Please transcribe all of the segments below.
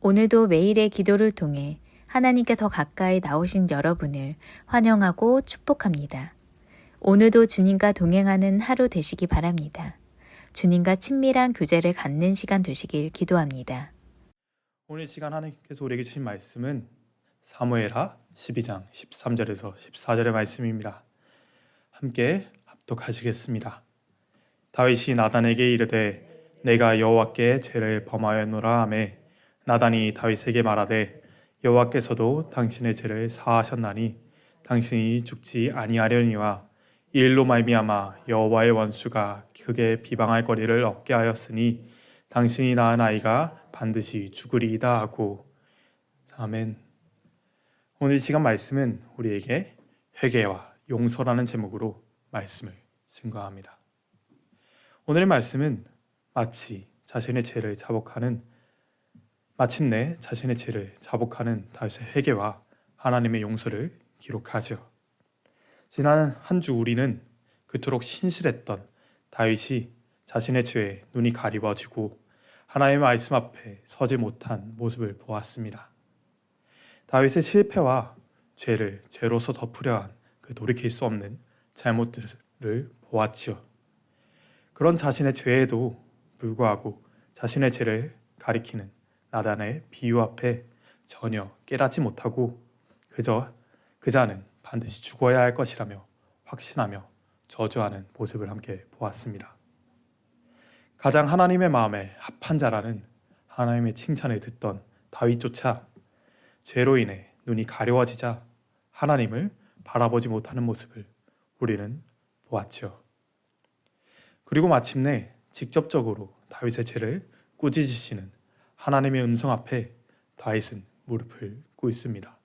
오늘도 매일의 기도를 통해 하나님께 더 가까이 나오신 여러분을 환영하고 축복합니다. 오늘도 주님과 동행하는 하루 되시기 바랍니다. 주님과 친밀한 교제를 갖는 시간 되시길 기도합니다. 오늘 시간 하나님께서 우리에게 주신 말씀은 사무엘하 12장 13절에서 14절의 말씀입니다. 함께 합독하시겠습니다. 다윗이 나단에게 이르되 내가 여호와께 죄를 범하였노라 하매 나단이 다윗에게 말하되 여호와께서도 당신의 죄를 사하셨나니 당신이 죽지 아니하려니와 이 일로 말미암아 여호와의 원수가 크게 비방할 거리를 얻게 하였으니 당신이 낳은 아이가 반드시 죽으리이다 하고. 아멘. 오늘 이 시간 말씀은 우리에게 회개와 용서라는 제목으로 말씀을 증거합니다. 오늘의 말씀은 마침내 자신의 죄를 자복하는 다윗의 회개와 하나님의 용서를 기록하죠. 지난 한 주 우리는 그토록 신실했던 다윗이 자신의 죄에 눈이 가리워지고 하나님의 말씀 앞에 서지 못한 모습을 보았습니다. 다윗의 실패와 죄를 죄로서 덮으려 한 그 돌이킬 수 없는 잘못들을 보았지요. 그런 자신의 죄에도 불구하고 자신의 죄를 가리키는 나단의 비유 앞에 전혀 깨닫지 못하고 그자는 반드시 죽어야 할 것이라며 확신하며 저주하는 모습을 함께 보았습니다. 가장 하나님의 마음에 합한 자라는 하나님의 칭찬을 듣던 다윗조차 죄로 인해 눈이 가려워지자 하나님을 바라보지 못하는 모습을 우리는 보았죠. 그리고 마침내 직접적으로 다윗의 죄를 꾸짖으시는 하나님의 음성 앞에 다윗은 무릎을 꿇습니다.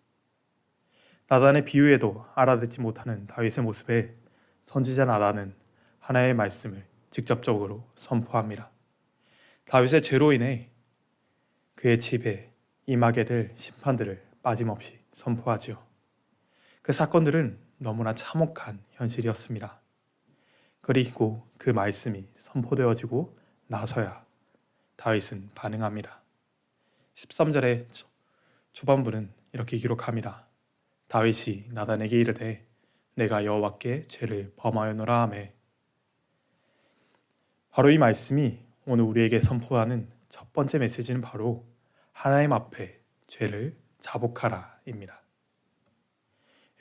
나단의 비유에도 알아듣지 못하는 다윗의 모습에 선지자 나단은 하나님의 말씀을 직접적으로 선포합니다. 다윗의 죄로 인해 그의 집에 임하게 될 심판들을 빠짐없이 선포하지요. 그 사건들은 너무나 참혹한 현실이었습니다. 그리고 그 말씀이 선포되어지고 나서야 다윗은 반응합니다. 13절의 초반부는 이렇게 기록합니다. 다윗이 나단에게 이르되 내가 여호와께 죄를 범하였노라 하매. 바로 이 말씀이 오늘 우리에게 선포하는 첫 번째 메시지는 바로 하나님 앞에 죄를 자복하라입니다.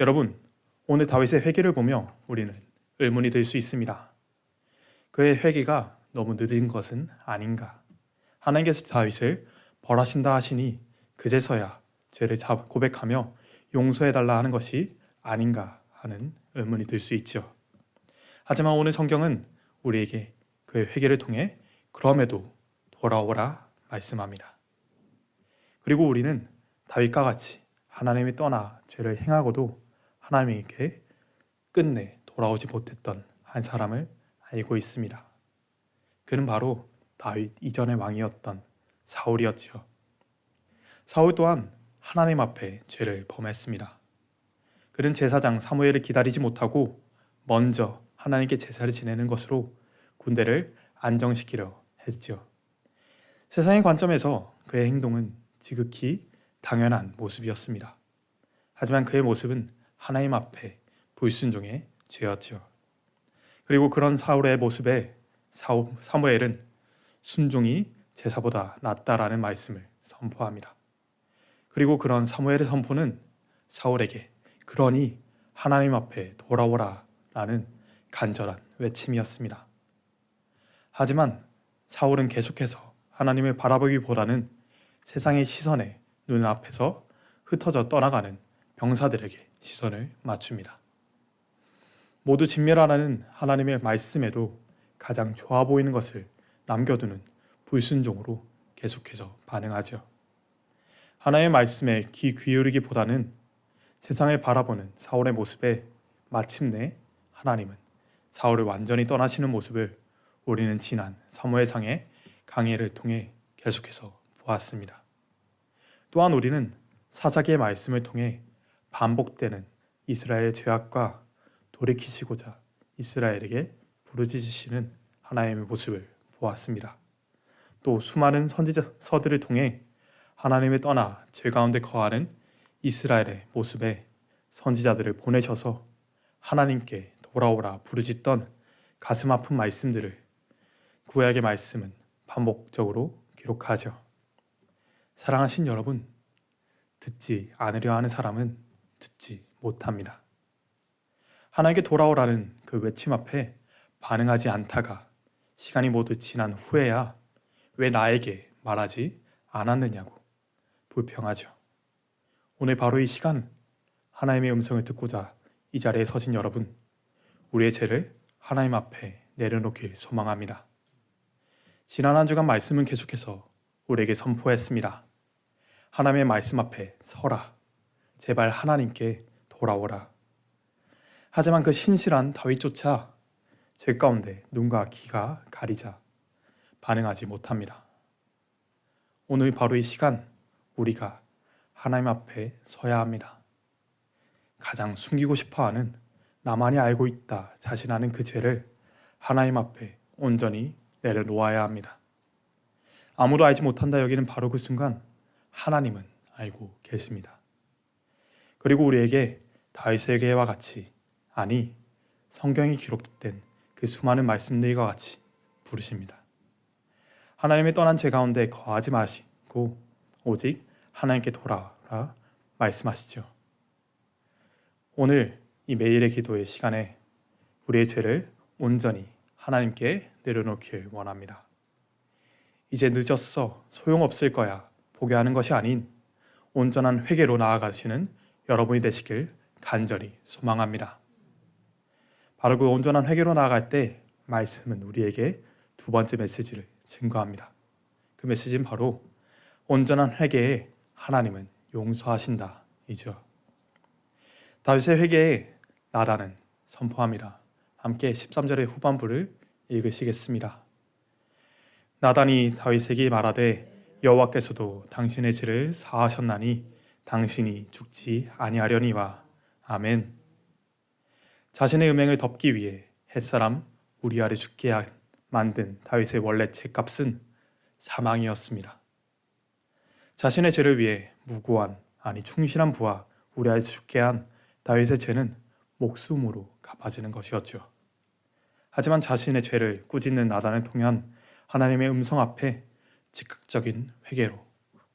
여러분, 오늘 다윗의 회개를 보며 우리는 의문이 들 수 있습니다. 그의 회개가 너무 늦은 것은 아닌가? 하나님께서 다윗을 벌하신다 하시니 그제서야 죄를 고백하며 용서해달라 하는 것이 아닌가 하는 의문이 들 수 있죠. 하지만 오늘 성경은 우리에게 그의 회개를 통해 그럼에도 돌아오라 말씀합니다. 그리고 우리는 다윗과 같이 하나님이 떠나 죄를 행하고도 하나님께 끝내 돌아오지 못했던 한 사람을 알고 있습니다. 그는 바로 다윗 이전의 왕이었던 사울이었죠. 사울 또한 하나님 앞에 죄를 범했습니다. 그는 제사장 사무엘을 기다리지 못하고 먼저 하나님께 제사를 지내는 것으로 군대를 안정시키려 했죠. 세상의 관점에서 그의 행동은 지극히 당연한 모습이었습니다. 하지만 그의 모습은 하나님 앞에 불순종의 죄였죠. 그리고 그런 사울의 모습에 사무엘은 순종이 제사보다 낫다라는 말씀을 선포합니다. 그리고 그런 사무엘의 선포는 사울에게 그러니 하나님 앞에 돌아오라 라는 간절한 외침이었습니다. 하지만 사울은 계속해서 하나님을 바라보기보다는 세상의 시선에 눈앞에서 흩어져 떠나가는 병사들에게 시선을 맞춥니다. 모두 진멸하라는 하나님의 말씀에도 가장 좋아 보이는 것을 남겨두는 불순종으로 계속해서 반응하죠. 하나님의 말씀에 귀 기울이기보다는 세상을 바라보는 사울의 모습에 마침내 하나님은 사울을 완전히 떠나시는 모습을 우리는 지난 사무엘상의 강해를 통해 계속해서 보았습니다. 또한 우리는 사사기의 말씀을 통해 반복되는 이스라엘의 죄악과 돌이키시고자 이스라엘에게 부르짖으시는 하나님의 모습을 보았습니다. 또 수많은 선지서들을 통해 하나님을 떠나 죄 가운데 거하는 이스라엘의 모습에 선지자들을 보내셔서 하나님께 돌아오라 부르짖던 가슴 아픈 말씀들을 구약의 말씀은 반복적으로 기록하죠. 사랑하신 여러분, 듣지 않으려 하는 사람은 듣지 못합니다. 하나님께 돌아오라는 그 외침 앞에 반응하지 않다가 시간이 모두 지난 후에야 왜 나에게 말하지 않았느냐고 불평하죠. 오늘 바로 이 시간 하나님의 음성을 듣고자 이 자리에 서신 여러분, 우리의 죄를 하나님 앞에 내려놓길 소망합니다. 지난 한 주간 말씀은 계속해서 우리에게 선포했습니다. 하나님의 말씀 앞에 서라. 제발 하나님께 돌아오라. 하지만 그 신실한 다윗조차 죄 가운데 눈과 귀가 가리자 반응하지 못합니다. 오늘 바로 이 시간 우리가 하나님 앞에 서야 합니다. 가장 숨기고 싶어하는 나만이 알고 있다 자신하는 그 죄를 하나님 앞에 온전히 내려놓아야 합니다. 아무도 알지 못한다 여기는 바로 그 순간 하나님은 알고 계십니다. 그리고 우리에게 다윗에게와 같이, 아니 성경이 기록된 그 수많은 말씀들과 같이 부르십니다. 하나님의 떠난 죄 가운데 거하지 마시고 오직 하나님께 돌아오라 말씀하시죠. 오늘 이 매일의 기도의 시간에 우리의 죄를 온전히 하나님께 내려놓길 원합니다. 이제 늦었어, 소용없을 거야 포기하는 것이 아닌 온전한 회개로 나아가시는 여러분이 되시길 간절히 소망합니다. 바로 그 온전한 회개로 나아갈 때 말씀은 우리에게 두 번째 메시지를 증거합니다. 그 메시지는 바로 온전한 회개에 하나님은 용서하신다 이죠. 다윗의 회개에 나단은 선포합니다. 함께 13절의 후반부를 읽으시겠습니다. 나단이 다윗에게 말하되 여호와께서도 당신의 죄를 사하셨나니 당신이 죽지 아니하려니와. 아멘. 자신의 음행을 덮기 위해 햇사람 우리아를 죽게 만든 다윗의 원래 죄값은 사망이었습니다. 자신의 죄를 위해 무고한, 아니 충실한 부하 우리아를 죽게 한 다윗의 죄는 목숨으로 갚아지는 것이었죠. 하지만 자신의 죄를 꾸짖는 나단을 통한 하나님의 음성 앞에 즉각적인 회개로,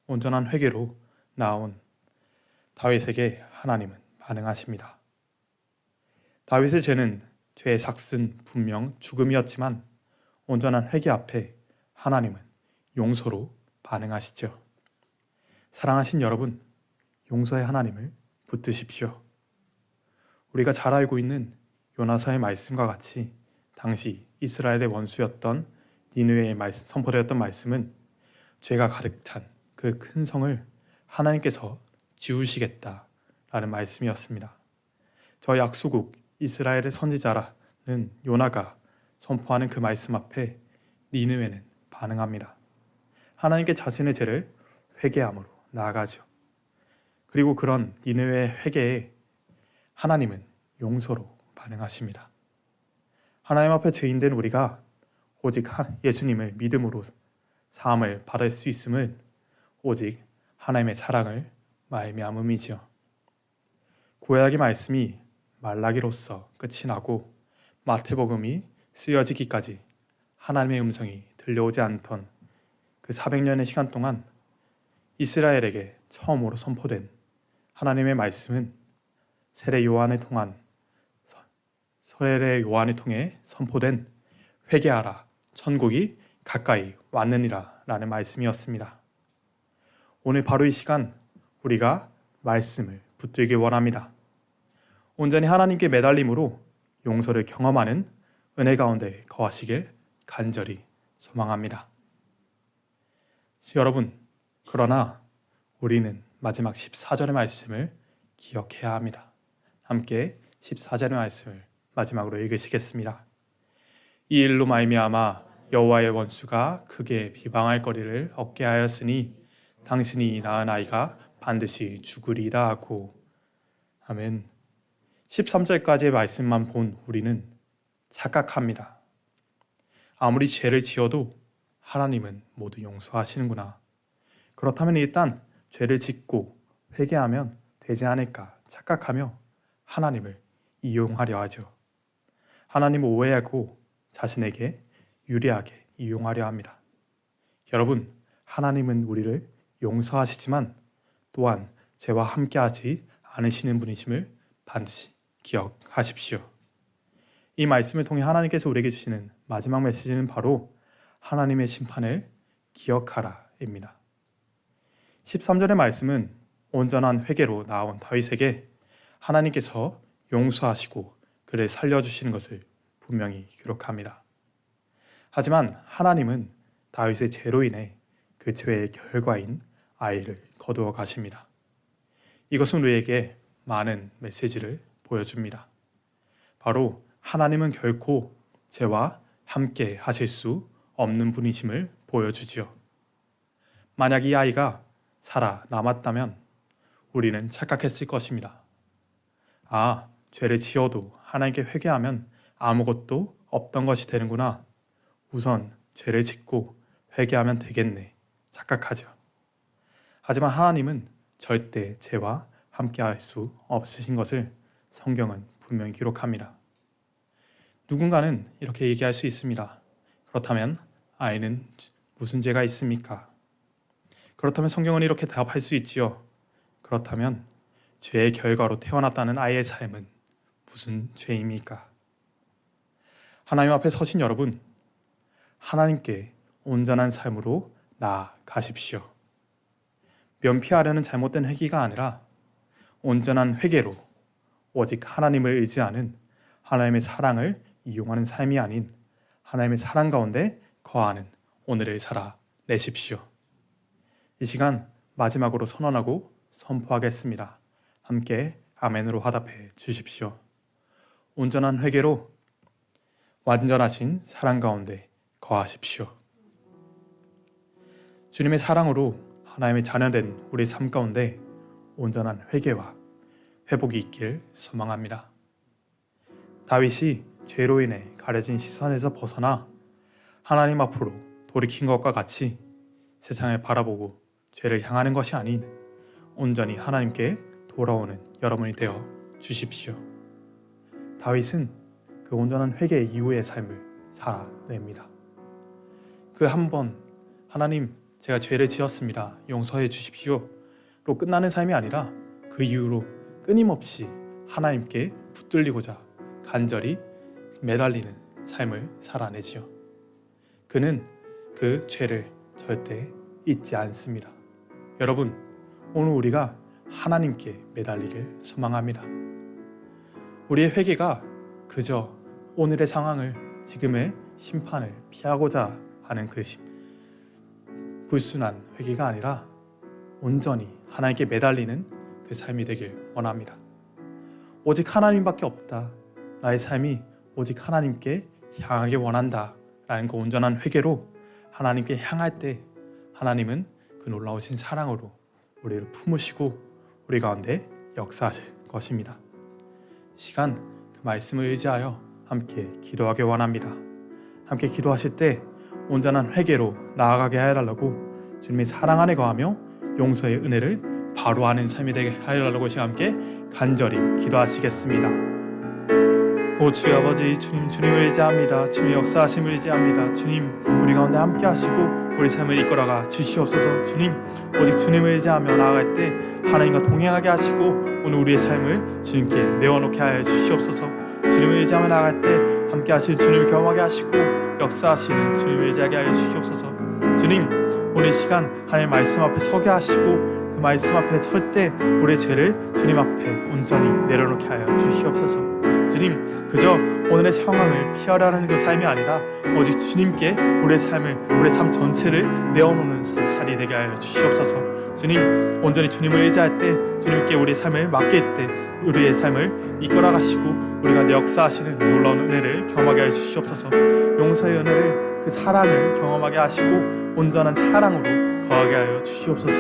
온전한 회개로 나온 다윗에게 하나님은 반응하십니다. 다윗의 죄는 죄의 삭은 분명 죽음이었지만 온전한 회개 앞에 하나님은 용서로 반응하시죠. 사랑하신 여러분, 용서의 하나님을 붙드십시오. 우리가 잘 알고 있는 요나서의 말씀과 같이 당시 이스라엘의 원수였던 니느웨에 선포되었던 말씀은 죄가 가득 찬 그 큰 성을 하나님께서 지우시겠다라는 말씀이었습니다. 저 약소국 이스라엘의 선지자라는 요나가 선포하는 그 말씀 앞에 니느웨는 반응합니다. 하나님께 자신의 죄를 회개함으로 나아가죠. 그리고 그런 니느웨의 회개에 하나님은 용서로 반응하십니다. 하나님 앞에 죄인된 우리가 오직 예수님을 믿음으로 사함을 받을 수 있음은 오직 하나님의 사랑을 말미암음이지요. 구약의 말씀이 말라기로서 끝이 나고 마태복음이 쓰여지기까지 하나님의 음성이 들려오지 않던 그 400년의 시간 동안 이스라엘에게 처음으로 선포된 하나님의 말씀은 세례 요한을 통해 선포된 회개하라 천국이 가까이 왔느니라 라는 말씀이었습니다. 오늘 바로 이 시간 우리가 말씀을 붙들기 원합니다. 온전히 하나님께 매달림으로 용서를 경험하는 은혜 가운데 거하시길 간절히 소망합니다. 여러분, 그러나 우리는 마지막 14절의 말씀을 기억해야 합니다. 함께 14절의 말씀을 마지막으로 읽으시겠습니다. 이 일로 말미암아 여호와의 원수가 크게 비방할 거리를 얻게 하였으니 당신이 낳은 아이가 반드시 죽으리라 하고. 아멘. 13절까지의 말씀만 본 우리는 착각합니다. 아무리 죄를 지어도 하나님은 모두 용서하시는구나. 그렇다면 일단 죄를 짓고 회개하면 되지 않을까 착각하며 하나님을 이용하려 하죠. 하나님을 오해하고 자신에게 유리하게 이용하려 합니다. 여러분, 하나님은 우리를 용서하시지만 또한 죄와 함께하지 않으시는 분이심을 반드시 기억하십시오. 이 말씀을 통해 하나님께서 우리에게 주시는 마지막 메시지는 바로 하나님의 심판을 기억하라입니다. 13절의 말씀은 온전한 회개로 나온 다윗에게 하나님께서 용서하시고 그를 살려주시는 것을 분명히 기록합니다. 하지만 하나님은 다윗의 죄로 인해 그 죄의 결과인 아이를 거두어 가십니다. 이것은 우리에게 많은 메시지를 보여줍니다. 바로 하나님은 결코 죄와 함께 하실 수 없는 분이심을 보여주지요. 만약 이 아이가 살아남았다면 우리는 착각했을 것입니다. 아, 죄를 지어도 하나님께 회개하면 아무것도 없던 것이 되는구나. 우선 죄를 짓고 회개하면 되겠네. 착각하죠. 하지만 하나님은 절대 죄와 함께할 수 없으신 것을 성경은 분명히 기록합니다. 누군가는 이렇게 얘기할 수 있습니다. 그렇다면 아이는 무슨 죄가 있습니까? 그렇다면 성경은 이렇게 대답할 수 있지요. 그렇다면 죄의 결과로 태어났다는 아이의 삶은 무슨 죄입니까? 하나님 앞에 서신 여러분, 하나님께 온전한 삶으로 나아가십시오. 면피하려는 잘못된 회개가 아니라 온전한 회개로 오직 하나님을 의지하는 하나님의 사랑을 이용하는 삶이 아닌 하나님의 사랑 가운데 거하는 오늘을 살아내십시오. 이 시간 마지막으로 선언하고 선포하겠습니다. 함께 아멘으로 화답해 주십시오. 온전한 회개로 완전하신 사랑 가운데 거하십시오. 주님의 사랑으로 하나님의 자녀된 우리 삶 가운데 온전한 회개와 회복이 있길 소망합니다. 다윗이 죄로 인해 가려진 시선에서 벗어나 하나님 앞으로 돌이킨 것과 같이 세상을 바라보고 죄를 향하는 것이 아닌 온전히 하나님께 돌아오는 여러분이 되어 주십시오. 다윗은 그 온전한 회개 이후의 삶을 살아냅니다. 그 한 번 하나님 제가 죄를 지었습니다. 용서해 주십시오로 끝나는 삶이 아니라 그 이후로 끊임없이 하나님께 붙들리고자 간절히 매달리는 삶을 살아내지요. 그는 그 죄를 절대 잊지 않습니다. 여러분, 오늘 우리가 하나님께 매달리길 소망합니다. 우리의 회개가 그저 오늘의 상황을, 지금의 심판을 피하고자 하는 그 불순한 회개가 아니라 온전히 하나님께 매달리는 그 삶이 되길 원합니다. 오직 하나님밖에 없다. 나의 삶이 오직 하나님께 향하기 원한다. 라는 그 온전한 회개로 하나님께 향할 때 하나님은 그 놀라우신 사랑으로 우리를 품으시고 우리 가운데 역사하실 것입니다. 이 시간 그 말씀을 의지하여 함께 기도하기 원합니다. 함께 기도하실 때 온전한 회개로 나아가게 해달라고 주님의 사랑 안에 거하며 용서의 은혜를 바로 아는 삶이 되게 하여달라고 함께 간절히 기도하시겠습니다. 오 주여 아버지, 주님을 의지합니다. 주님의 역사하심을 의지합니다. 주님, 우리 가운데 함께 하시고 우리 삶을 이끌어가 주시옵소서. 주님, 오직 주님을 의지하며 나아갈 때 하나님과 동행하게 하시고 오늘 우리의 삶을 주님께 내어놓게 하여 주시옵소서. 주님을 의지하며 나아갈 때 함께 하실 주님을 경험하게 하시고 역사하시는 주님을 의지하게 하여 주시옵소서. 주님, 오늘 시간 하나님의 말씀 앞에 서게 하시고 그 말씀 앞에 설 때 우리의 죄를 주님 앞에 온전히 내려놓게 하여 주시옵소서. 주님, 그저 오늘의 상황을 피하려는 그 삶이 아니라 오직 주님께 우리의 삶 전체를 내어놓는 삶이 되게 하여 주시옵소서. 주님, 온전히 주님을 의지할 때 주님께 우리의 삶을 맡길 때 우리의 삶을 이끌어 가시고 우리가 역사하시는 놀라운 은혜를 경험하게 하여 주시옵소서. 용서의 은혜를, 그 사랑을 경험하게 하시고 온전한 사랑으로 거하게 하여 주시옵소서.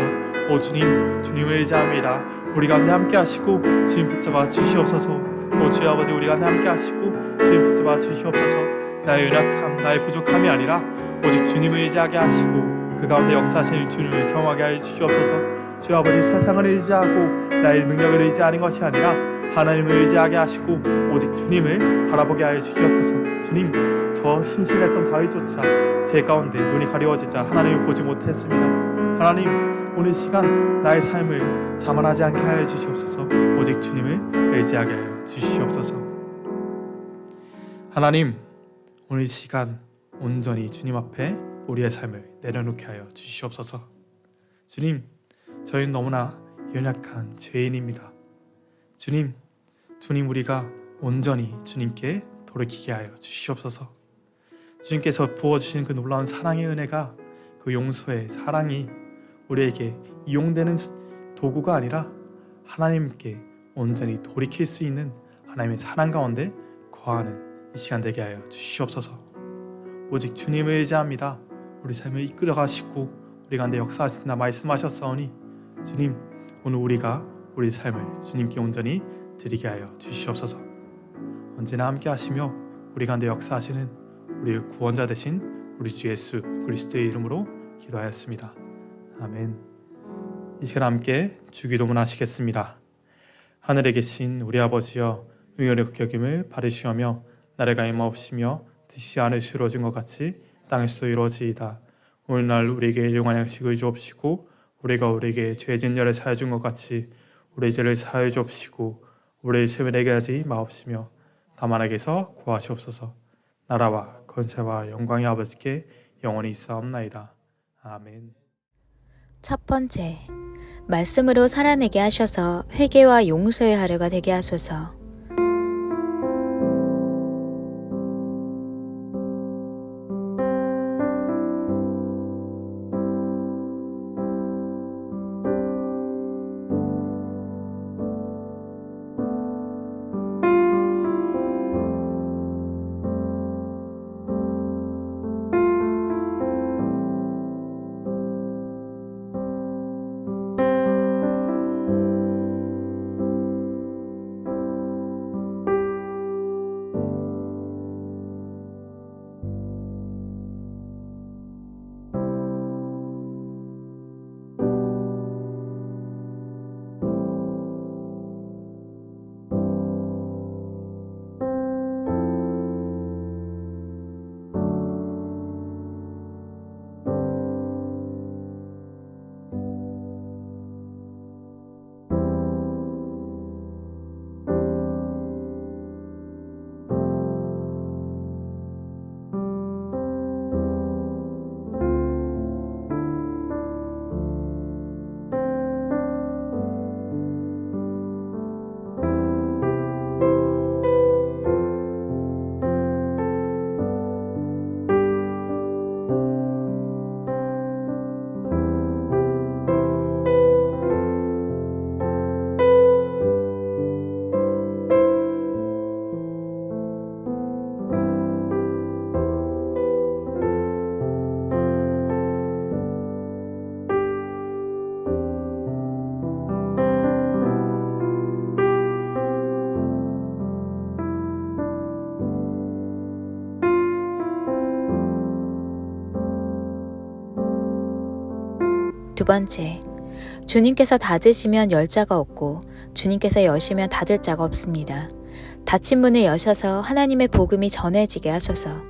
오 주님, 주님을 의지합니다. 우리 가운데 함께 하시고 주님 붙잡아 주시옵소서. 오 주여 아버지, 우리 가운데 함께 하시고 주님 붙잡아 주시옵소서. 나의 연약함, 나의 부족함이 아니라 오직 주님을 의지하게 하시고 그 가운데 역사하시는 주님을 경험하게 하여 주시옵소서. 주 아버지, 세상을 의지하고 나의 능력을 의지하는 것이 아니라 하나님을 의지하게 하시고 오직 주님을 바라보게 하여 주시옵소서. 주님, 저 신실했던 다윗조차 제 가운데 눈이 가려워지자 하나님을 보지 못했습니다. 하나님, 오늘 시간 나의 삶을 자만하지 않게 하여 주시옵소서. 오직 주님을 의지하게 하여 주시옵소서. 하나님, 오늘 시간 온전히 주님 앞에 우리의 삶을 내려놓게 하여 주시옵소서. 주님, 저희는 너무나 연약한 죄인입니다. 주님 우리가 온전히 주님께 돌이키게 하여 주시옵소서. 주님께서 부어주신 그 놀라운 사랑의 은혜가, 그 용서의 사랑이 우리에게 이용되는 도구가 아니라 하나님께 온전히 돌이킬 수 있는 하나님의 사랑 가운데 거하는 이 시간 되게 하여 주시옵소서. 오직 주님을 의지합니다. 우리 삶을 이끌어 가시고 우리 가운데 역사하신다 말씀하셨사오니 주님, 오늘 우리가 우리 삶을 주님께 온전히 드리게 하여 주시옵소서. 언제나 함께 하시며 우리 가운데 역사하시는 우리의 구원자 되신 우리 주 예수 그리스도의 이름으로 기도하였습니다. 아멘. 이 시간 함께 주기도문 하시겠습니다. 하늘에 계신 우리 아버지여, 의를 여김을 바르시오며 나라가 임하옵시며 뜻이 하늘에서 이루어진 것 같이 땅에서도 이루어지이다. 오늘날 우리에게 일용할 양식을 주옵시고 우리가 우리에게 죄 짓는 자를 사하여 준 것 같이 우리의 죄를 사하여 주옵시고 우리의 죄를 내게 하지 마옵시며 다만 악에서 구하시옵소서. 나라와 권세와 영광이 아버지께 영원히 있사옵나이다. 아멘. 첫 번째, 말씀으로 살아내게 하셔서 회개와 용서의 하루가 되게 하소서. 두 번째, 주님께서 닫으시면 열 자가 없고 주님께서 여시면 닫을 자가 없습니다. 닫힌 문을 여셔서 하나님의 복음이 전해지게 하소서.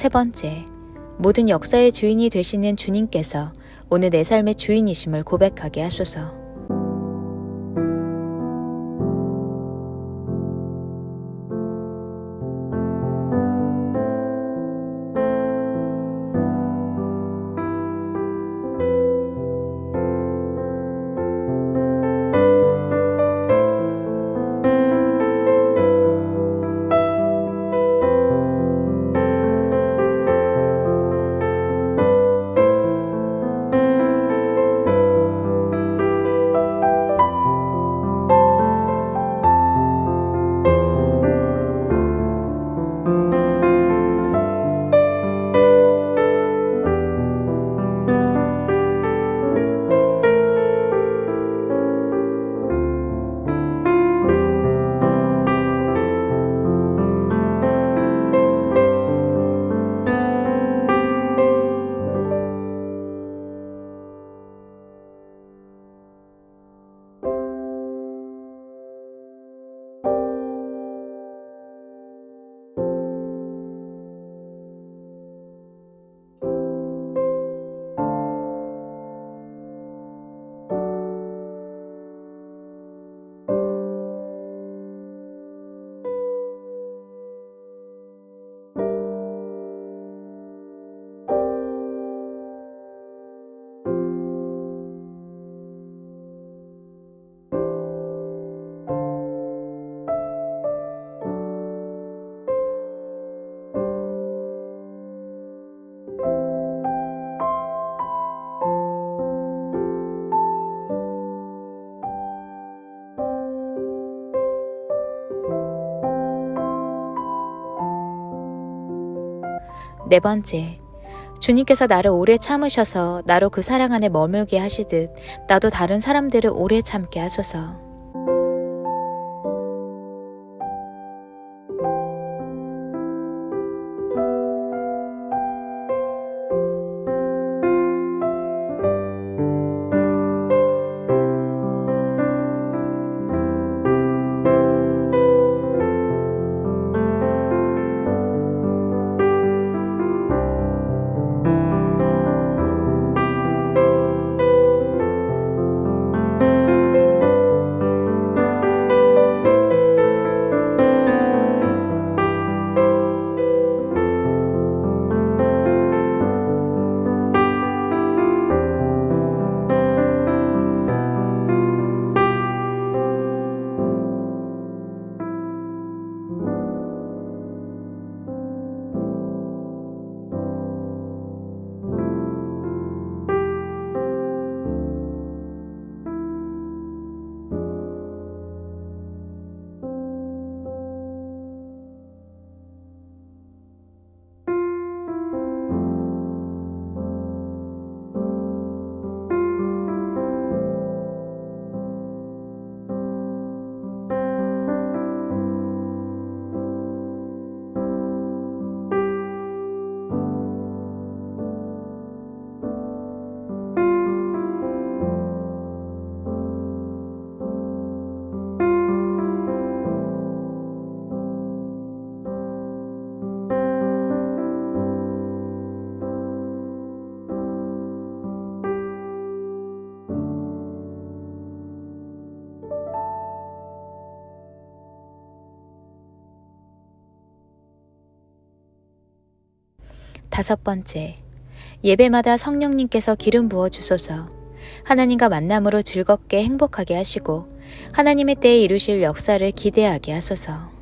세 번째, 모든 역사의 주인이 되시는 주님께서 오늘 내 삶의 주인이심을 고백하게 하소서. 네 번째, 주님께서 나를 오래 참으셔서 나로 그 사랑 안에 머물게 하시듯 나도 다른 사람들을 오래 참게 하소서. 다섯 번째, 예배마다 성령님께서 기름 부어 주소서. 하나님과 만남으로 즐겁게 행복하게 하시고 하나님의 때에 이루실 역사를 기대하게 하소서.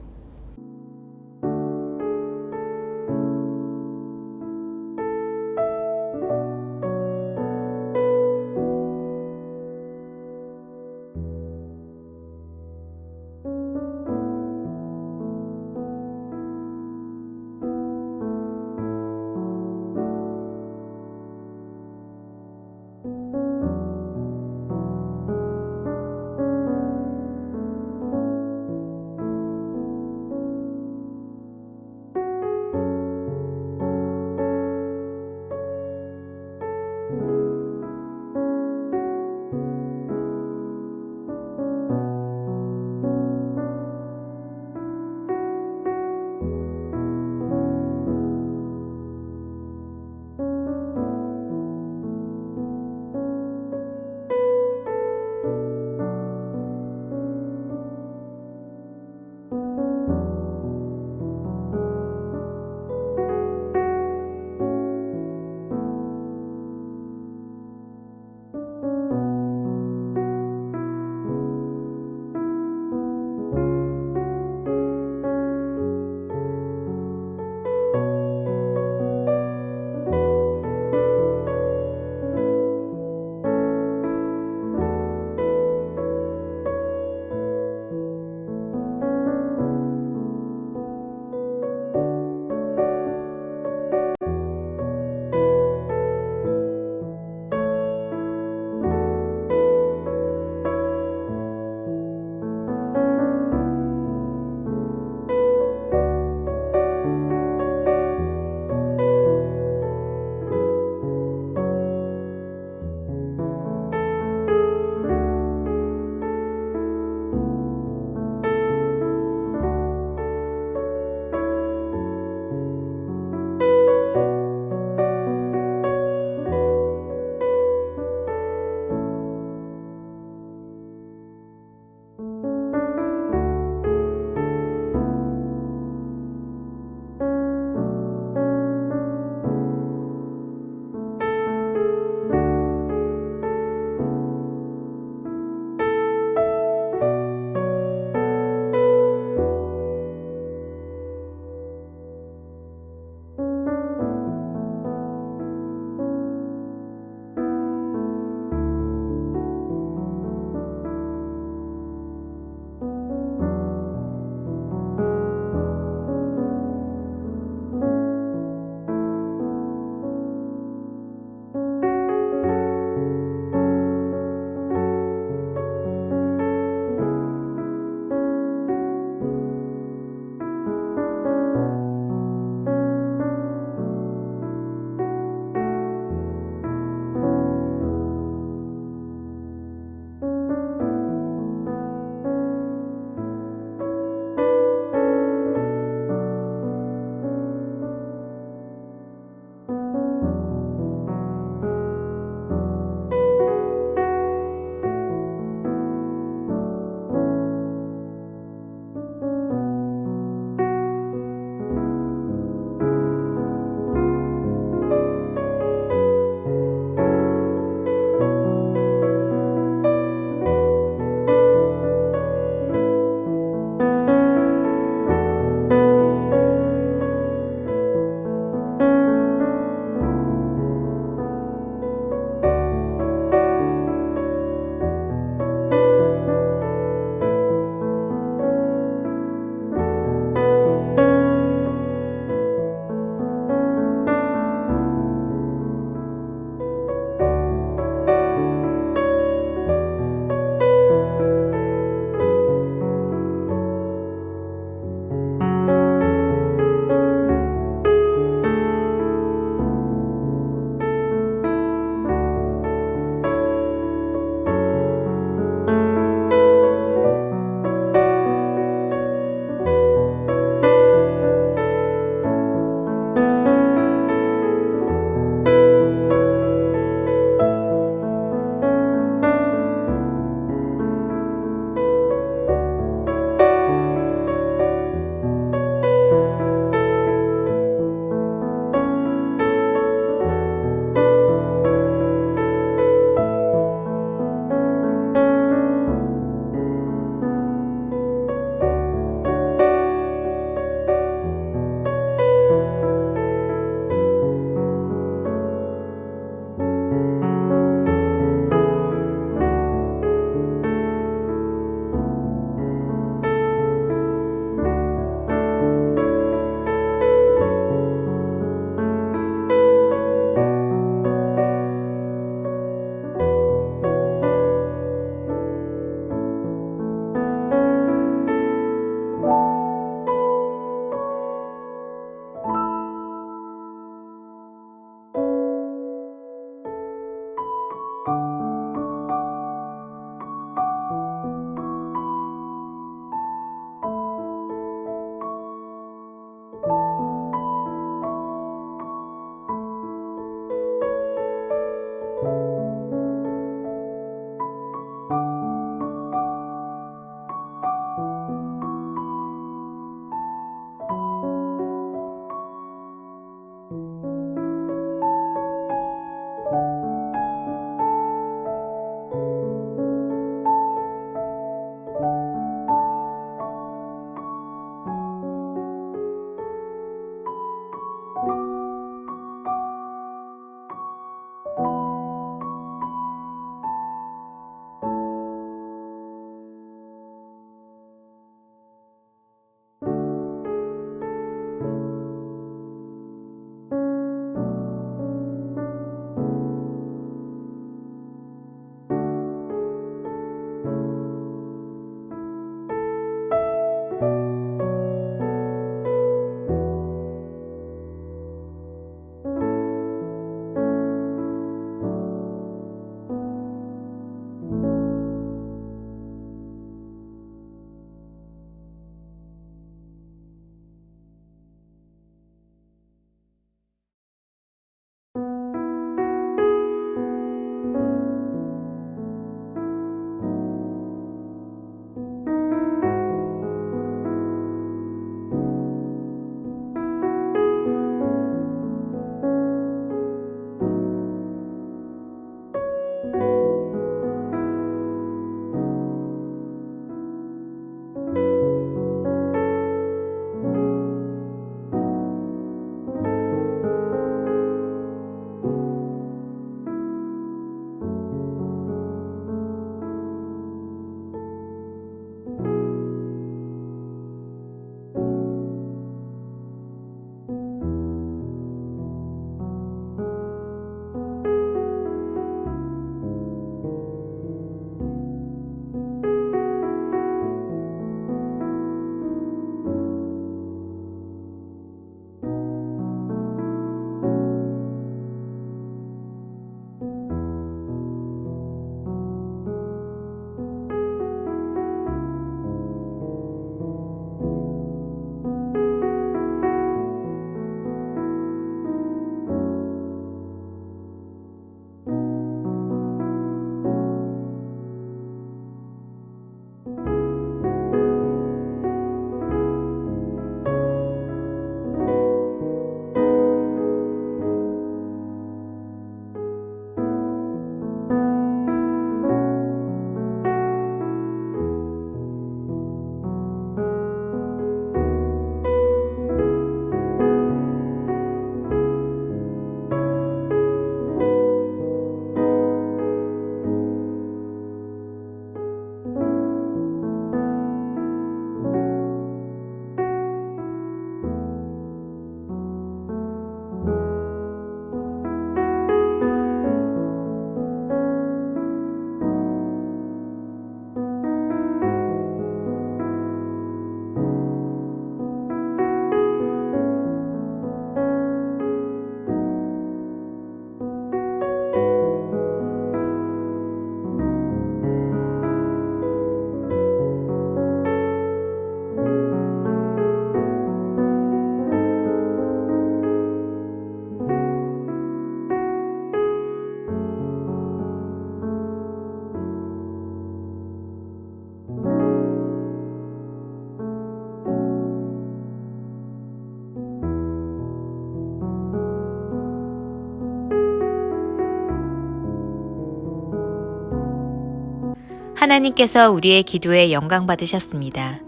하나님께서 우리의 기도에 영광 받으셨습니다.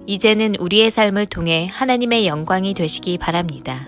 이제는 우리의 삶을 통해 하나님의 영광이 되시기 바랍니다.